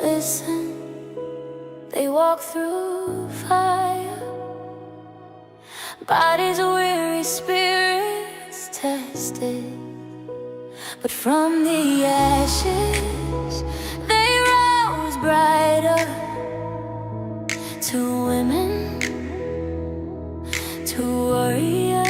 Listen, they walk through fire, bodies weary, spirits tested. But from the ashes, they rose brighter. Two women, two warriors,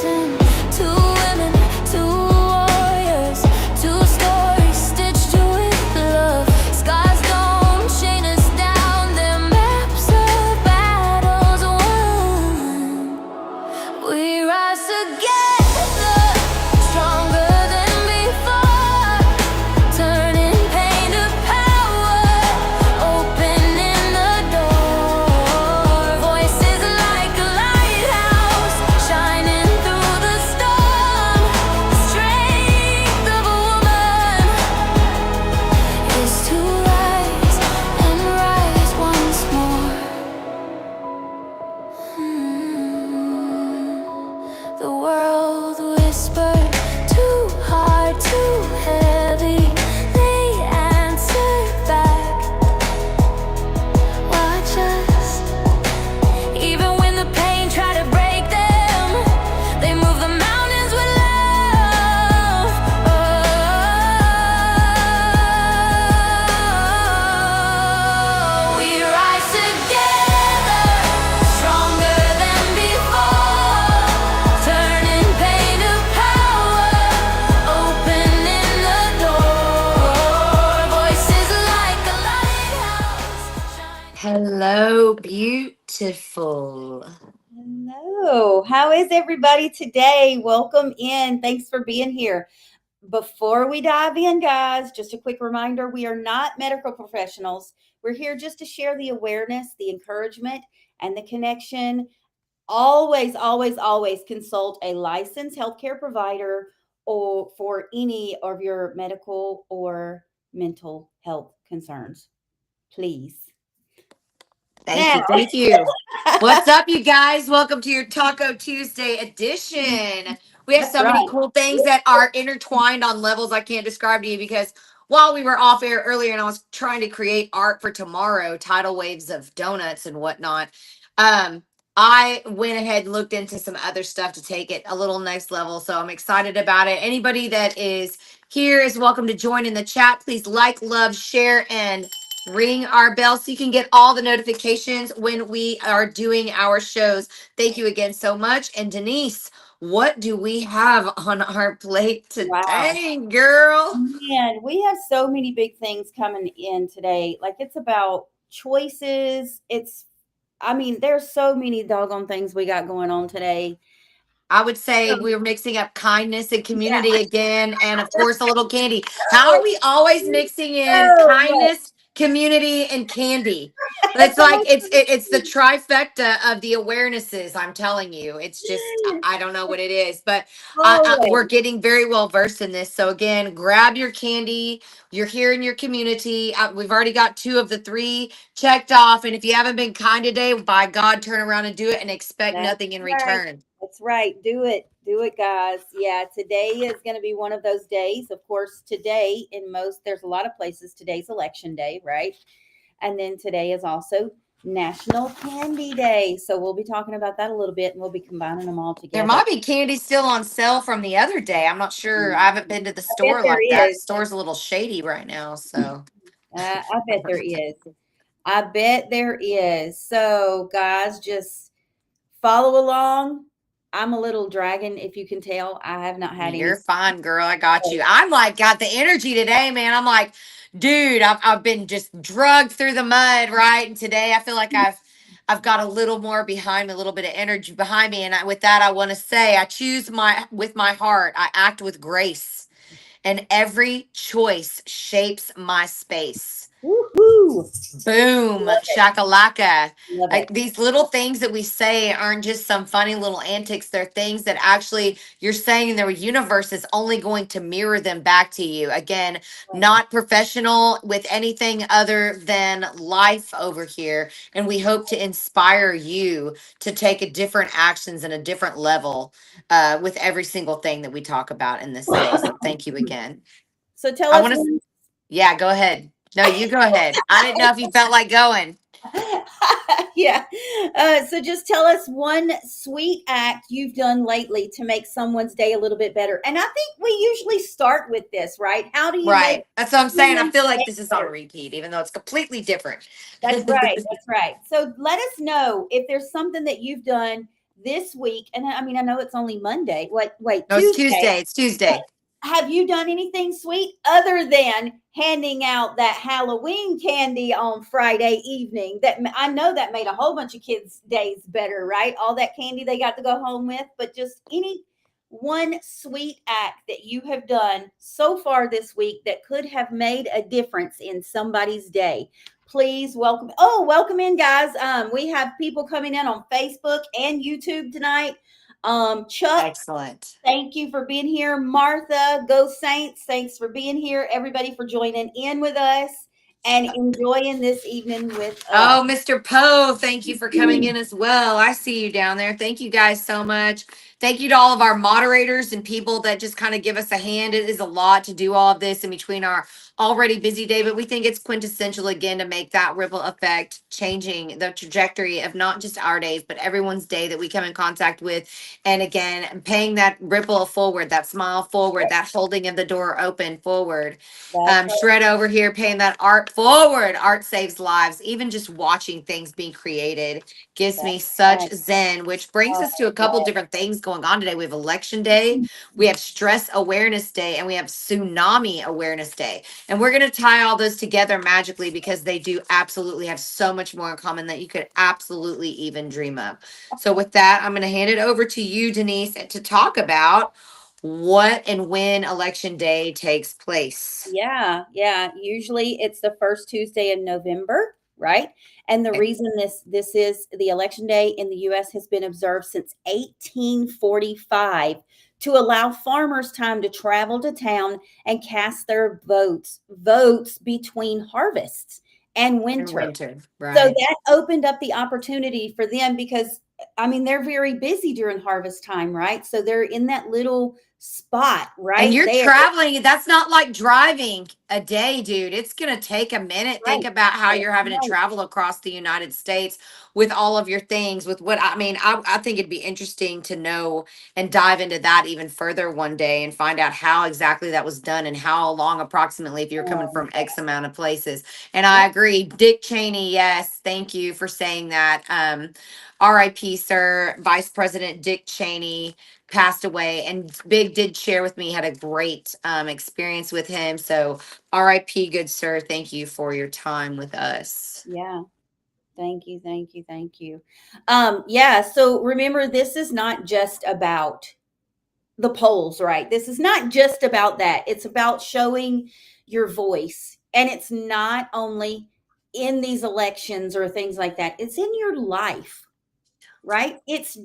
and two women, two warriors, two stories stitched with love. Scars don't chain us down, they're maps of battles won. We rise together, stronger than before, turning pain to power, opening the door. Voices like a lighthouse, shining through the storm. The strength of a woman is to rise and rise once more. The world whispered, too hard, too heavy. They answered back, watch us. Even when the pain tried to break them, they move the mountains with love. Oh, we rise together, stronger than before, turning pain to power, opening the door. Voices like a lighthouse, shining. Hello, beautiful. Hello. How is everybody today? Welcome in. Thanks for being here. Before we dive in, guys, just a quick reminder, we are not medical professionals. We're here just to share the awareness, the encouragement, and the connection. Always, always, always consult a licensed healthcare provider or for any of your medical or mental health concerns. Please. Thank you. Now, Thank you. What's up, you guys? Welcome to your Taco Tuesday edition. We have that's so many right. cool things that are intertwined on levels I can't describe to you because while we were off air earlier and I was trying to create art for tomorrow, tidal waves of donuts and whatnot, um, I went ahead and looked into some other stuff to take it a little next level. So I'm excited about it. Anybody that is here is welcome to join in the chat. Please like, love, share, and ring our bell so you can get all the notifications when we are doing our shows. Thank you again so much. And Denice, what do we have on our plate Wow. today, girl? Man, we have so many big things coming in today. Like it's about choices. I mean, there's so many doggone things we got going on today. I would say So, we're mixing up kindness and yeah. community again, and of course, a little candy. How are we always mixing in So much. kindness, community, and candy? It's It's like almost it's the trifecta of the awarenesses. I'm telling you, it's just I don't know what it is, but we're always. getting very well versed in this. So again, grab your candy. You're here in your community. We've already got 2 of the 3 checked off, and if you haven't been kind today, by God, turn around and do it, and expect That's nothing in right. return. That's right. Do it. Do it, guys. Yeah, today is going to be one of those days. Of course, today there's a lot of places, today's election day, right? And then today is also National Candy Day. So we'll be talking about that a little bit and we'll be combining them all There together. might be candy still on sale from the other day. I'm not sure. I haven't been to the I bet store there like that. is. Store's a little shady right now, so I bet there is. I bet there is. So, guys, just follow along. I'm a little dragon, if you can tell. I have not had any you're fine, girl. I got you. I'm like got the energy today, man. I'm like, dude, I've been just drugged through the mud, right? And today I feel like I've got a little more behind me, a little bit of energy behind me. And with that, I want to say I choose with my heart. I act with grace, and every choice shapes my space. Woohoo! Boom, Love it. shakalaka. Love Like it. these little things that we say aren't just some funny little antics. They're things that actually you're saying their universe is only going to mirror them back to you. Again, Right. not professional with anything other than life over here. And we hope to inspire you to take a different actions and a different level with every single thing that we talk about in this space. So thank you again. So tell I us want to, one. yeah, go ahead. No, you go ahead. I didn't know if you felt like going. Yeah. So just tell us one sweet act you've done lately to make someone's day a little bit better. And I think we usually start with this, right? How do you make Right. That's what I'm saying. I someone's feel like day this is on better? repeat, even though it's completely different. That's right. That's right. So let us know if there's something that you've done this week. And I mean, I know it's only Monday. Wait, No, it's Tuesday. Tuesday. It's Tuesday. Have you done anything sweet other than handing out that Halloween candy on Friday evening? I know that made a whole bunch of kids' days better, right? All that candy they got to go home with, but just any one sweet act that you have done so far this week that could have made a difference in somebody's day. Please welcome. Oh, welcome in, guys. We have people coming in on Facebook and YouTube tonight. Chuck, Excellent. thank you for being here. Martha, Go Saints, thanks for being here. Everybody for joining in with us and enjoying this evening with us. Oh, Mr. Poe, thank you for coming in as well. I see you down there. Thank you guys so much. Thank you to all of our moderators and people that just kind of give us a hand. It is a lot to do all of this in between our already busy day, but we think it's quintessential again to make that ripple effect, changing the trajectory of not just our days, but everyone's day that we come in contact with. And again, paying that ripple forward, that smile forward, that holding of the door open forward. That's Shred over here, paying that art forward. Art saves lives. Even just watching things being created gives me such right. zen, which brings Oh, us to a couple different things going on today. We have Election Day, we have Stress Awareness Day, and we have Tsunami Awareness Day. And we're going to tie all those together magically because they do absolutely have so much more in common that you could absolutely even dream of. So, with that, I'm going to hand it over to you, Denise, to talk about what and when election day takes place. yeah, yeah. Usually it's the first Tuesday in November, right? And the Okay. reason this is the election day in the US has been observed since 1845 to allow farmers time to travel to town and cast their votes between harvests and In winter. winter, So right? that opened up the opportunity for them because I mean they're very busy during harvest time, right? So they're in that little spot And right you're there. traveling. That's not like driving a day, dude. It's going to take a minute. Right. Think about how Right. you're having to Right. travel across the United States with all of your things. With what I mean, I think it'd be interesting to know and dive into that even further one day and find out how exactly that was done and how long approximately if you're coming from X amount of places. And I agree. Dick Cheney, yes. Thank you for saying that. RIP, sir. Vice President Dick Cheney passed away, and Big did share with me, had a great experience with him. So RIP, good sir. Thank you for your time with us. Yeah. Thank you. Thank you. Thank you. Yeah. So remember, this is not just about the polls, right? This is not just about that. It's about showing your voice. And it's not only in these elections or things like that. It's in your life, right? It's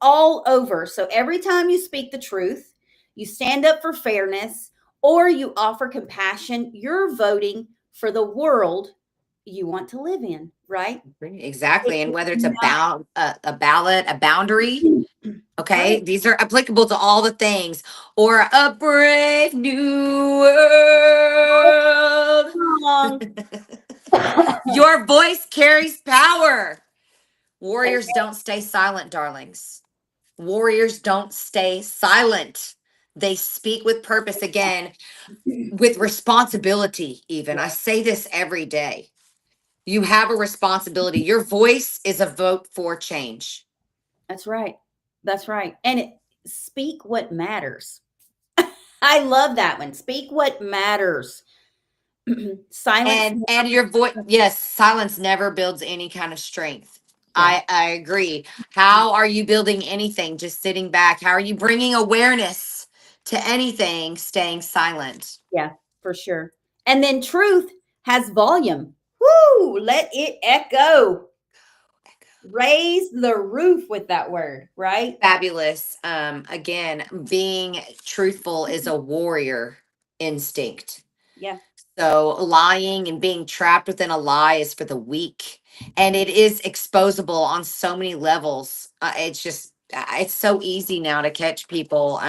all over. So every time you speak the truth, you stand up for fairness, or you offer compassion, you're voting for the world you want to live in, right? Exactly. And It's whether it's not a ballot, a boundary, okay, right. these are applicable to all the things, or a brave new world. Wrong. Your voice carries power. That's Warriors don't stay silent, darlings. Warriors don't stay silent. They speak with purpose again, right. with responsibility, even. I Yeah, say this every day. You have a responsibility. Your voice is a vote for change. that's right. That's right. And speak what matters. I love that one. Speak what matters. Silence. And your voice, yes, silence never builds any kind of strength. Yeah. I agree. How are you building anything just sitting back? How are you bringing awareness to anything staying silent? Yeah, for sure. And then truth has volume. Woo! Let it echo. Raise the roof with that word, right? Fabulous. Again, being truthful is a warrior instinct. Yeah. So lying and being trapped within a lie is for the weak, and it is exposable on so many levels. It's just it's so easy now to catch people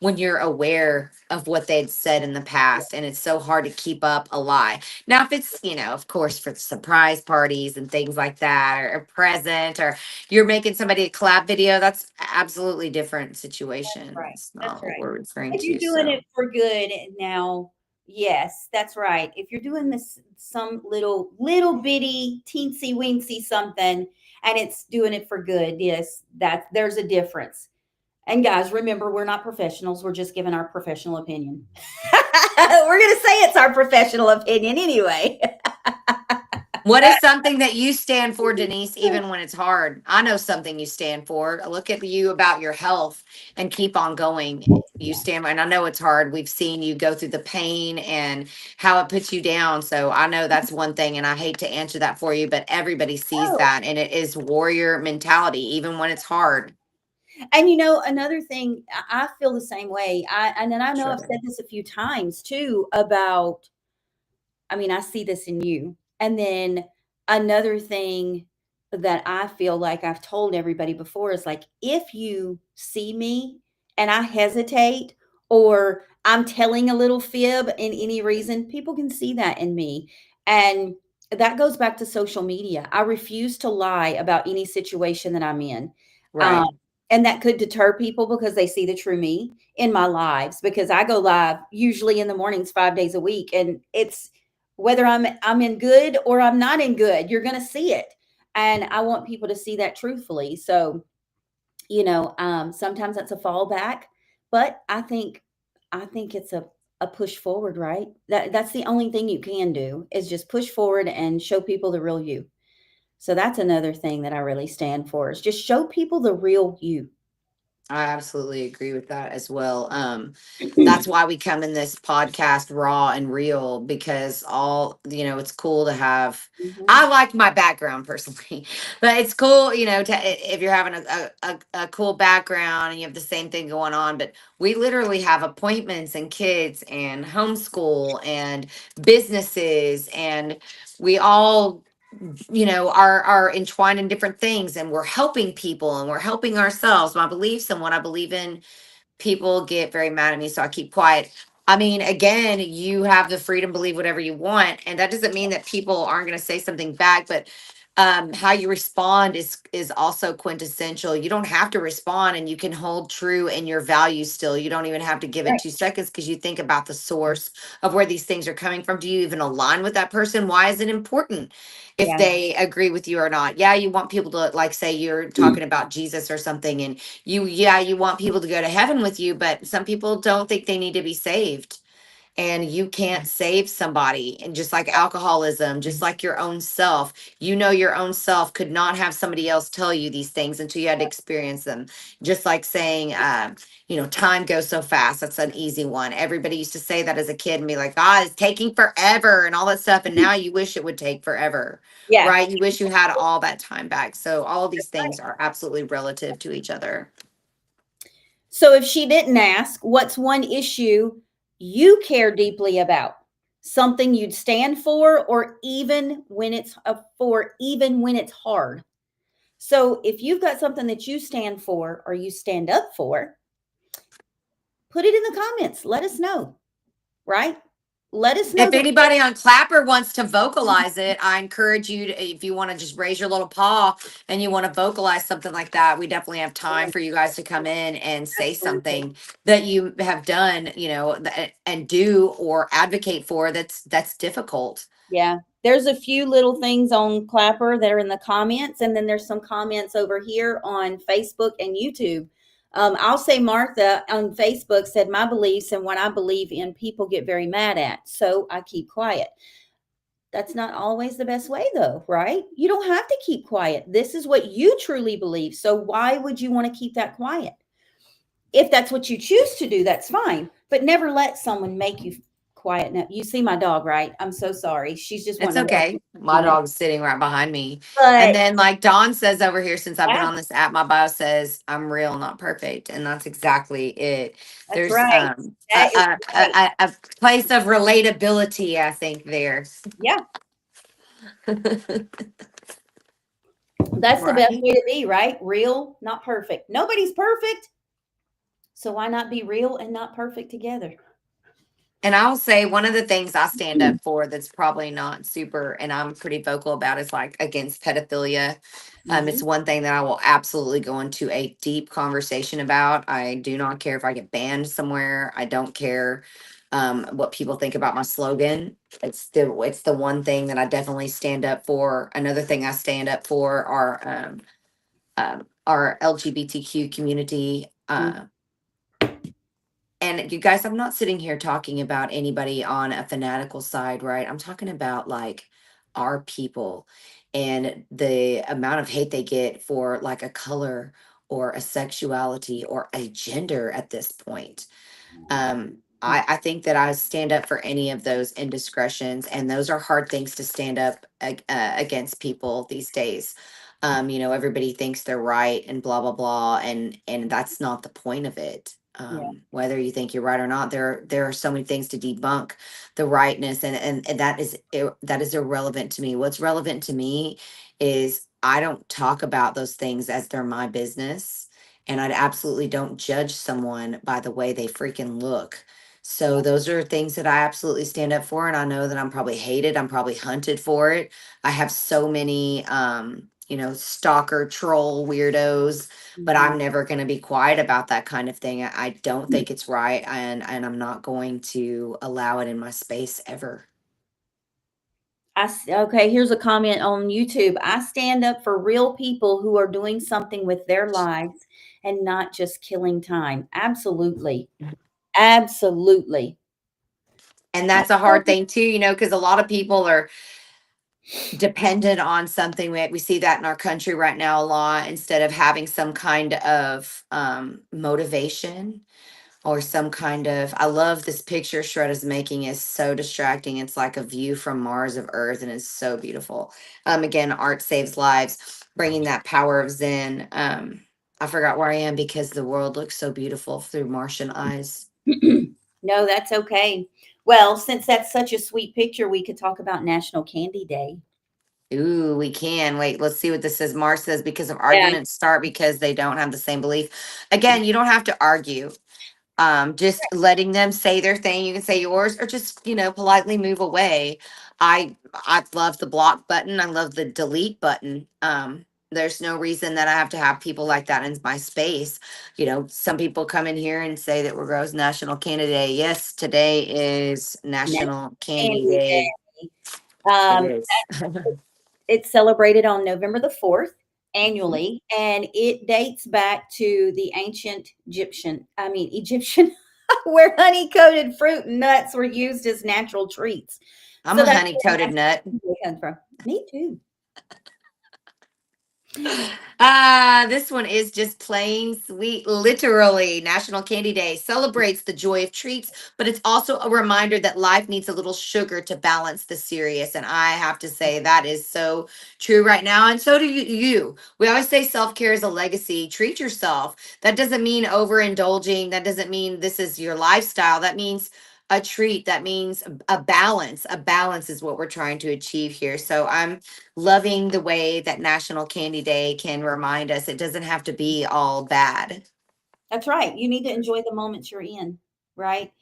when you're aware of what they'd said in the past, and it's so hard to keep up a lie. Now, if it's of course, for surprise parties and things like that, or a present, or you're making somebody a collab video, that's absolutely different situation. Right. It's That's not what right. we're referring If you're to. doing So it for good now, yes, that's right. If you're doing this some little bitty teensy weensy something and it's doing it for good, yes, that there's a difference. And guys, remember, we're not professionals. We're just giving our professional opinion. We're going to say it's our professional opinion anyway. what is something that you stand for, Denice, even when it's hard? I know something you stand for. I look at you about your health and keep on going. You stand, and I know it's hard. We've seen you go through the pain and how it puts you down. So I know that's one thing, and I hate to answer that for you, but everybody sees Oh, that, and it is warrior mentality, even when it's hard. and another thing, I feel the same way. And then I know I've Sure. said this a few times too about, I mean, I see this in you. And then another thing that I feel like I've told everybody before is like, if you see me and I hesitate or I'm telling a little fib in any reason, people can see that in me. And that goes back to social media. I refuse to lie about any situation that I'm in. Um, Right. and that could deter people because they see the true me in my lives, because I go live usually in the mornings 5 days a week. And it's, whether I'm in good or I'm not in good, you're going to see it. And I want people to see that truthfully. So, sometimes that's a fallback, but I think it's a push forward, right? That's the only thing you can do, is just push forward and show people the real you. So that's another thing that I really stand for, is just show people the real you. I absolutely agree with that as well. That's why we come in this podcast raw and real, because it's cool to have. Mhm. I like my background personally, but it's cool, if you're having a cool background and you have the same thing going on. But we literally have appointments and kids and homeschool and businesses, and we all are entwined in different things, and we're helping people and we're helping ourselves. My beliefs and what I believe in, people get very mad at me, so I keep quiet. I mean, again, you have the freedom to believe whatever you want, and that doesn't mean that people aren't going to say something back, but how you respond is also quintessential. You don't have to respond, and you can hold true in your values still. You don't even have to give it Right. 2 seconds, because you think about the source of where these things are coming from. Do you even align with that person? Why is it important if Yeah. they agree with you or not? Yeah, you want people to, like, say you're talking about Jesus or something, and you want people to go to heaven with you, but some people don't think they need to be saved, and you can't save somebody. And just like alcoholism, just like your own self, your own self could not have somebody else tell you these things until you had to experience them. Just like saying time goes so fast. That's an easy one. Everybody used to say that as a kid and be like, it's taking forever and all that stuff, and now you wish it would take forever. Yeah. Right, you wish you had all that time back. So all of these things are absolutely relative to each other. So if she didn't ask, what's one issue you care deeply about? Something you'd stand for, or even when it's hard. So if you've got something that you stand for or you stand up for, put it in the comments. Let us know, right? Let us know If the anybody on Clapper wants to vocalize it, I encourage you to, if you want to just raise your little paw and you want to vocalize something like that, we definitely have time for you guys to come in and say Absolutely. something that you have done, and do or advocate for, that's difficult. Yeah. There's a few little things on Clapper that are in the comments, and then there's some comments over here on Facebook and YouTube. I'll say Martha on Facebook said, my beliefs and what I believe in, people get very mad at, so I keep quiet. That's not always the best way, though, right? You don't have to keep quiet. This is what you truly believe. So why would you want to keep that quiet? If that's what you choose to do, that's fine. But never let someone make you quiet now. You see my dog, right? I'm so sorry. She's just It's wanting to okay. My dog's sitting right behind me. And But then, like Dawn says over here, since I've been yeah, on this app, my bio says I'm real, not perfect. And that's exactly it. that's There's right. That is right. a place of relatability, I think, there. Yeah, that's the best Right. way to be, right? Real, not perfect. Nobody's perfect. So why not be real and not perfect together? And I'll say one of the things I stand up for that's probably not super, and I'm pretty vocal about is like against pedophilia. It's Mhm. one thing that I will absolutely go into a deep conversation about. I do not care if I get banned somewhere. I don't care what people think about my slogan. It's the one thing that I definitely stand up for. Another thing I stand up for are our LGBTQ community. Mm, And you guys, I'm not sitting here talking about anybody on a fanatical side, right? I'm talking about like our people and the amount of hate they get for like a color or a sexuality or a gender at this point. I think that I stand up for any of those indiscretions, and those are hard things to stand up against people these days. Everybody thinks they're right and blah blah blah, and that's not the point of it. yeah, Whether you think you're right or not, there are so many things to debunk the rightness, and that is irrelevant to me. What's relevant to me is I don't talk about those things as they're my business, and I absolutely don't judge someone by the way they freaking look. So yeah. those are things that I absolutely stand up for, and I know that I'm probably hated. I'm probably hunted for it. I have so many, stalker troll weirdos, but Mhm. I'm never going to be quiet about that kind of thing. I don't think it's right, and I'm not going to allow it in my space ever. Okay, here's a comment on YouTube. I stand up for real people who are doing something with their lives and not just killing time. Absolutely. Absolutely. And that's a hard thing too, because a lot of people are dependent on something. We see that in our country right now a lot. Instead of having some kind of motivation or some kind of, I love this picture Shreda's making, is so distracting. It's like a view from Mars of Earth, and it's so beautiful. Again, art saves lives, bringing that power of Zen. I forgot where I am because the world looks so beautiful through Martian eyes. No, that's okay. Well, since that's such a sweet picture, we could talk about National Candy Day. Ooh, we can. Wait, let's see what this says. Mars says because of Yeah. arguments start because they don't have the same belief. Again, you don't have to argue. Just letting them say their thing. You can say yours, or just politely move away. I love the block button. I love the delete button. There's no reason that I have to have people like that in my space. Some people come in here and say that we're gross. National Candy Day. Yes, today is National National Candy Candy Day. Day. It Um, is. it's celebrated on November the 4th annually, and it dates back to the ancient Egyptian, where honey coated fruit and nuts were used as natural treats. I'm So a that's honey where coated nut. National Candy Day comes from. Me too. This one is just plain sweet. Literally, National Candy Day celebrates the joy of treats, but it's also a reminder that life needs a little sugar to balance the serious. And I have to say that is so true right now. And so do you. We always say self-care is a legacy. Treat yourself. That doesn't mean overindulging. That doesn't mean this is your lifestyle. That means a treat. That means a balance. A balance is what we're trying to achieve here. So I'm loving the way that National Candy Day can remind us it doesn't have to be all bad. That's right. You need to enjoy the moments you're in, right?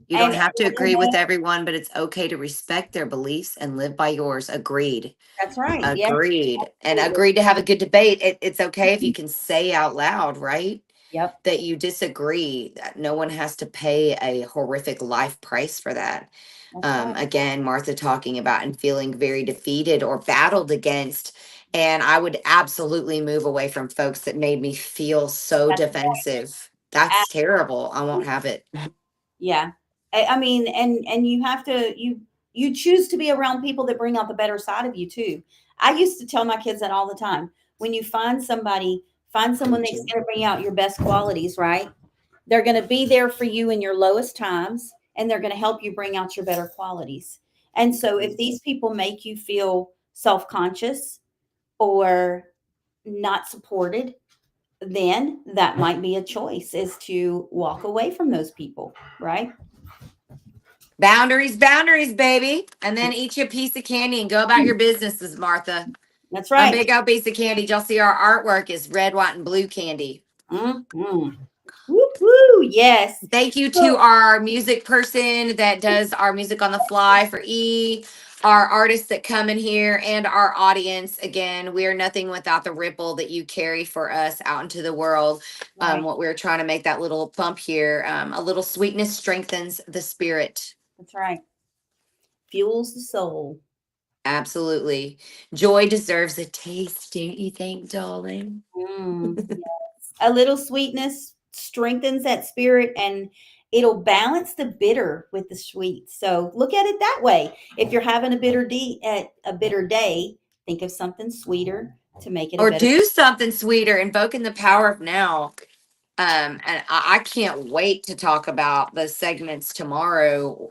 You don't And have to agree with everyone, but it's okay to respect their beliefs and live by yours. Agreed. that's right. Yeah, Agreed. And absolutely. agreed to have a good debate. It's okay if you can say out loud, right? Yep. That you disagree. That no one has to pay a horrific life price for that. That's right. Again, Martha talking about and feeling very defeated or battled against. And I would absolutely move away from folks that made me feel so That's defensive. That's terrible. I won't have it. Yeah. I mean, and you have to you choose to be around people that bring out the better side of you too. I used to tell my kids that all the time. When you find somebody, find someone that's going to bring out your best qualities, right? They're going to be there for you in your lowest times, and they're going to help you bring out your better qualities. And so if these people make you feel self-conscious or not supported, then that might be a choice, is to walk away from those people, right? Boundaries, boundaries, baby. And then eat you a piece of candy and go about your businesses, Martha. That's A right. big old piece of candy. Y'all see our artwork is red, white, and blue candy. Mm-hmm. Woo, woo, yes. Thank you to our music person that does our music on the fly for E, our artists that come in here, and our audience. Again, we are nothing without the ripple that you carry for us out into the world. Right. What we're trying to make that little bump here, a little sweetness strengthens the spirit. That's right. Fuels the soul. Absolutely. Joy deserves a taste, don't you think, darling? Yes. A little sweetness strengthens that spirit, and it'll balance the bitter with the sweet. So look at it that way. If you're having a bitter day, think of something sweeter to make it a Or better. do something sweeter, invoking the power of now. And I can't wait to talk about the segments tomorrow.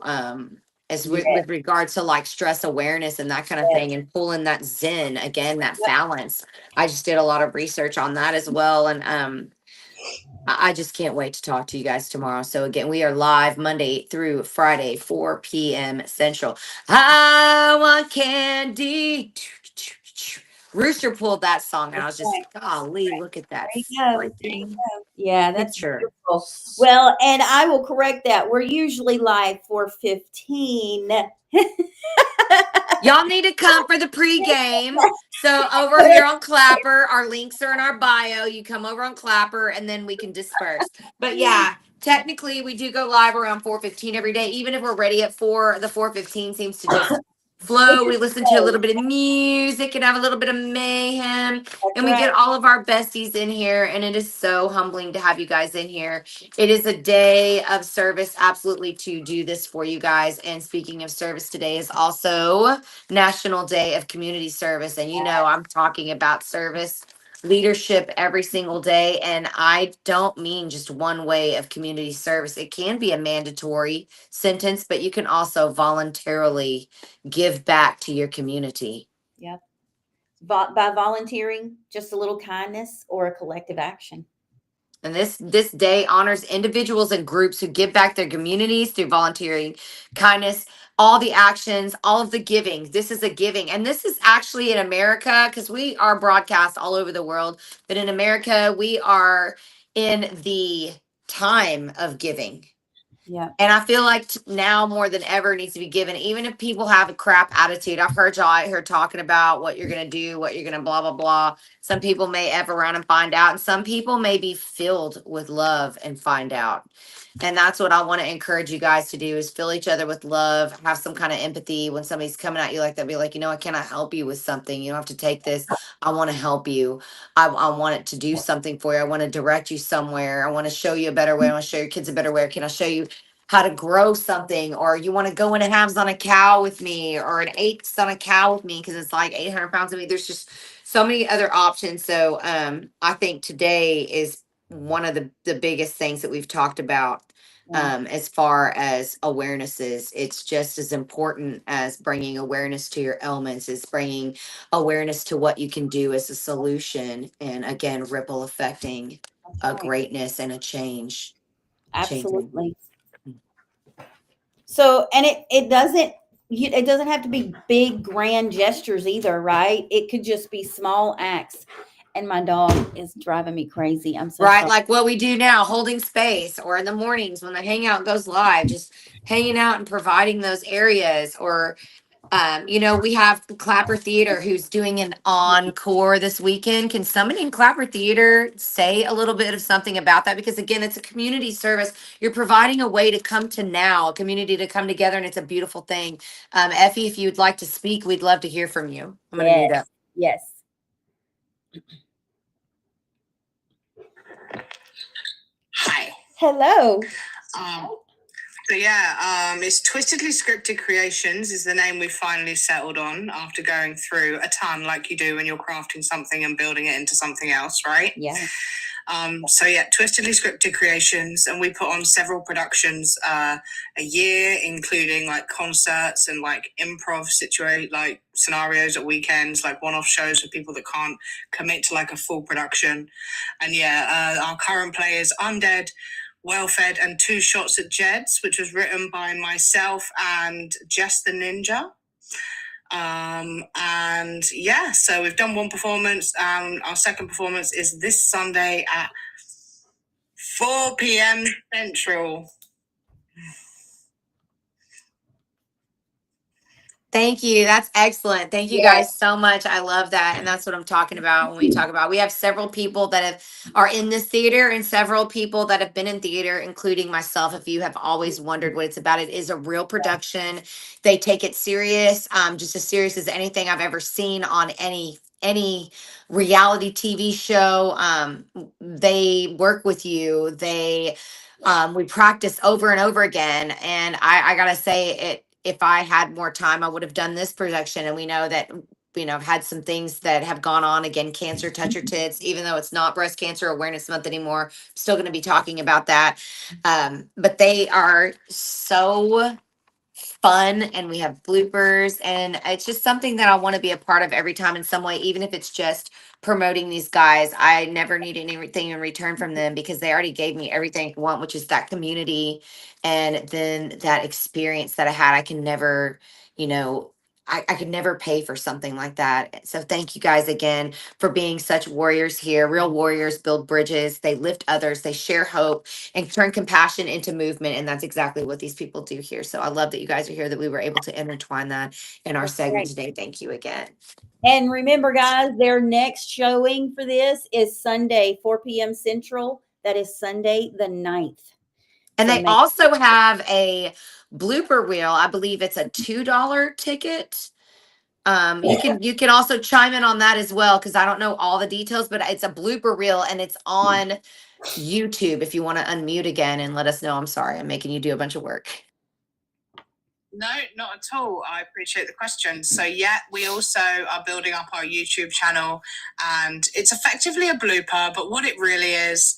As Yes, with regards to like stress awareness and that kind of thing, and pulling that zen again, that balance. I just did a lot of research on that as well, and I just can't wait to talk to you guys tomorrow. So again, we are live Monday through Friday, 4 p.m. Central. I want candy. Rooster pulled that song, and I was just, golly, look at that there you go. There you freaking go. Yeah, that's picture. beautiful. Well, and I will correct that. We're usually live 4:15. Y'all need to come for the pregame. So over here on Clapper, our links are in our bio. You come over on Clapper, and then we can disperse. But yeah, technically we do go live around 4:15 every day. Even if we're ready at 4, the 4:15 seems to just flow. We listen to a little bit of music and have a little bit of mayhem, and we get all of our besties in here. And it is so humbling to have you guys in here. It is a day of service, absolutely, to do this for you guys. And speaking of service, today is also National Day of Community Service. And you know, I'm talking about service leadership every single day. And I don't mean just one way of community service. It can be a mandatory sentence, but you can also voluntarily give back to your community. Yep. By volunteering, just a little kindness or a collective action. And this day honors individuals and groups who give back their communities through volunteering, kindness, all the actions, all of the giving. This is a giving. And this is actually in America, because we are broadcast all over the world. But in America, we are in the time of giving. Yeah. And I feel like now more than ever it needs to be given, even if people have a crap attitude. I've heard y'all out here talking about what you're going to do, what you're going to blah, blah, blah. Some people may F around and find out, and some people may be filled with love and find out. And that's what I want to encourage you guys to do, is fill each other with love, have some kind of empathy when somebody's coming at you like that. Be like, you know, I cannot help you with something. You don't have to take this. I want to help you. I want it to do something for you. I want to direct you somewhere. I want to show you a better way. I want to show your kids a better way. Can I show you how to grow something? Or you want to go in and halves on a cow with me, or an eighths on a cow with me, because it's like 800 pounds of meat. There's just so many other options. So I think today is one of the biggest things that we've talked about. As far as awarenesses, it's just as important as bringing awareness to your elements, is bringing awareness to what you can do as a solution, and again, ripple affecting a greatness and a change. Absolutely. So, and it doesn't have to be big grand gestures either, right? It could just be small acts. And my dog is driving me crazy. I'm so Right, sorry. like what we do now, holding space, or in the mornings when the hangout goes live, just hanging out and providing those areas. Or you know, we have Clapper Theater who's doing an encore this weekend. Can somebody in Clapper Theater say a little bit of something about that? Because again, it's a community service. You're providing a way to come to now, a community to come together, and it's a beautiful thing. Effie, if you'd like to speak, we'd love to hear from you. I'm going to mute up. Yes. Hi. Hello. So yeah, it's Twistedly Scripted Creations is the name we've finally settled on after going through a ton, like you do when you're crafting something and building it into something else, right? Yeah. So yeah, Twistedly Scripted Creations, and we put on several productions a year, including like concerts and like improv like scenarios at weekends, like one-off shows for people that can't commit to like a full production. And yeah, our current play is Undead, Well Fed, and Two Shots at Jed's, which was written by myself and Jess the Ninja. And yeah, so we've done one performance. Our second performance is this Sunday at 4 p.m. Central. Thank you. That's excellent. Thank you Yes. guys so much. I love that. And that's what I'm talking about when we talk about. We have several people that are in this theater and several people that have been in theater, including myself. If you have always wondered what it's about, it is a real production. They take it serious, just as serious as anything I've ever seen on any reality TV show. They work with you. We practice over and over again. And I gotta say it. If I had more time, I would have done this production. And we know that, I've had some things that have gone on. Again, cancer, touch your tits, even though it's not Breast Cancer Awareness Month anymore. I'm still going to be talking about that. But they are so fun, and we have bloopers, and it's just something that I want to be a part of every time in some way, even if it's just promoting these guys. I never need anything in return from them because they already gave me everything I want, which is that community and then that experience that I had. I can never, I could never pay for something like that. So thank you guys again for being such warriors here. Real warriors build bridges, they lift others, they share hope and turn compassion into movement. And that's exactly what these people do here. So I love that you guys are here, that we were able to intertwine that in our segment today. Thank you again. And remember, guys, their next showing for this is Sunday, 4 p.m. Central. That is Sunday the 9th. And So they also have a blooper reel. I believe it's a $2 ticket. You can also chime in on that as well, because I don't know all the details, but it's a blooper reel and it's on YouTube. If you want to unmute again and let us know. I'm sorry, I'm making you do a bunch of work. No, not at all. I appreciate the question. So yeah, we also are building up our YouTube channel, and it's effectively a blooper, but what it really is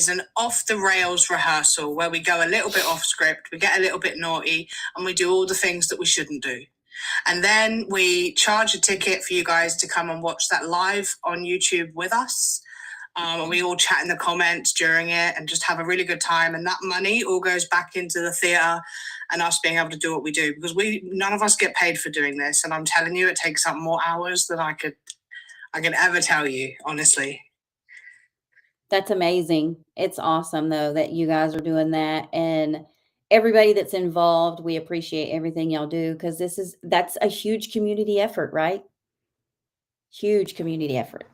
an off the rails rehearsal where we go a little bit off script, we get a little bit naughty, and we do all the things that we shouldn't do. And then we charge a ticket for you guys to come and watch that live on YouTube with us. And we all chat in the comments during it and just have a really good time. And that money all goes back into the theatre and us being able to do what we do, because none of us get paid for doing this. And I'm telling you, it takes up more hours than I could ever tell you, honestly. That's amazing. It's awesome, though, that you guys are doing that. And everybody that's involved, we appreciate everything y'all do, because that's a huge community effort, right? Huge community effort.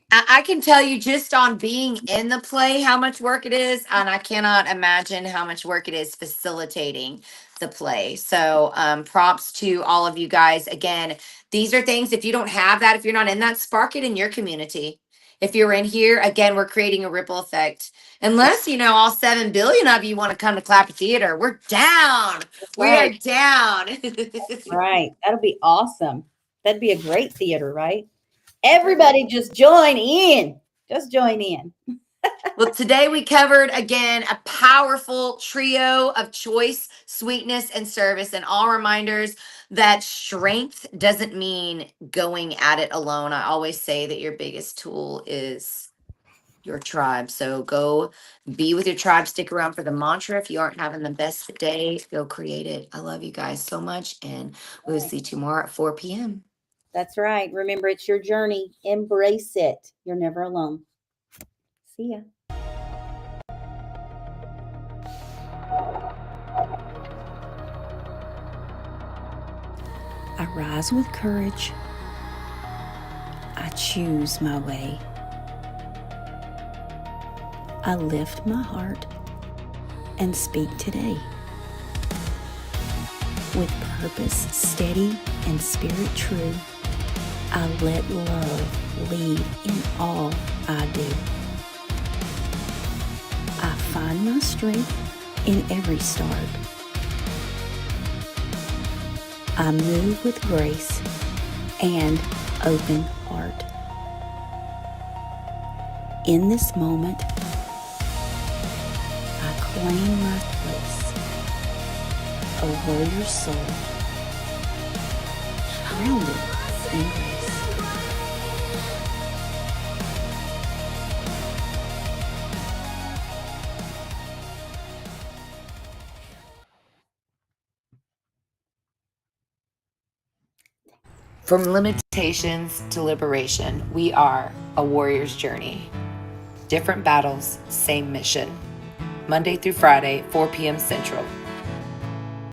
I can tell you just on being in the play how much work it is, and I cannot imagine how much work it is facilitating the play. So props to all of you guys. Again, these are things, if you don't have that, if you're not in that, spark it in your community. If you're in here, again, we're creating a ripple effect. Unless, all 7 billion of you want to come to Clapper Theater, we're down. We are down. Right. That'll be awesome. That'd be a great theater, right? Everybody just join in. Just join in. Well, today we covered, again, a powerful trio of choice, sweetness, and service, and all reminders that strength doesn't mean going at it alone. I always say that your biggest tool is your tribe. So go be with your tribe. Stick around for the mantra. If you aren't having the best day, go create it. I love you guys so much, and we'll see you tomorrow at 4 p.m. That's right. Remember, it's your journey. Embrace it. You're never alone. See ya. I rise with courage. I choose my way. I lift my heart and speak today. With purpose steady and spirit true, I let love lead in all I do. I find my strength in every start. I move with grace and open heart. In this moment, I claim my place, a warrior soul, grounded in grace. From limitations to liberation, we are a warrior's journey. Different battles, same mission. Monday through Friday, 4 p.m. Central.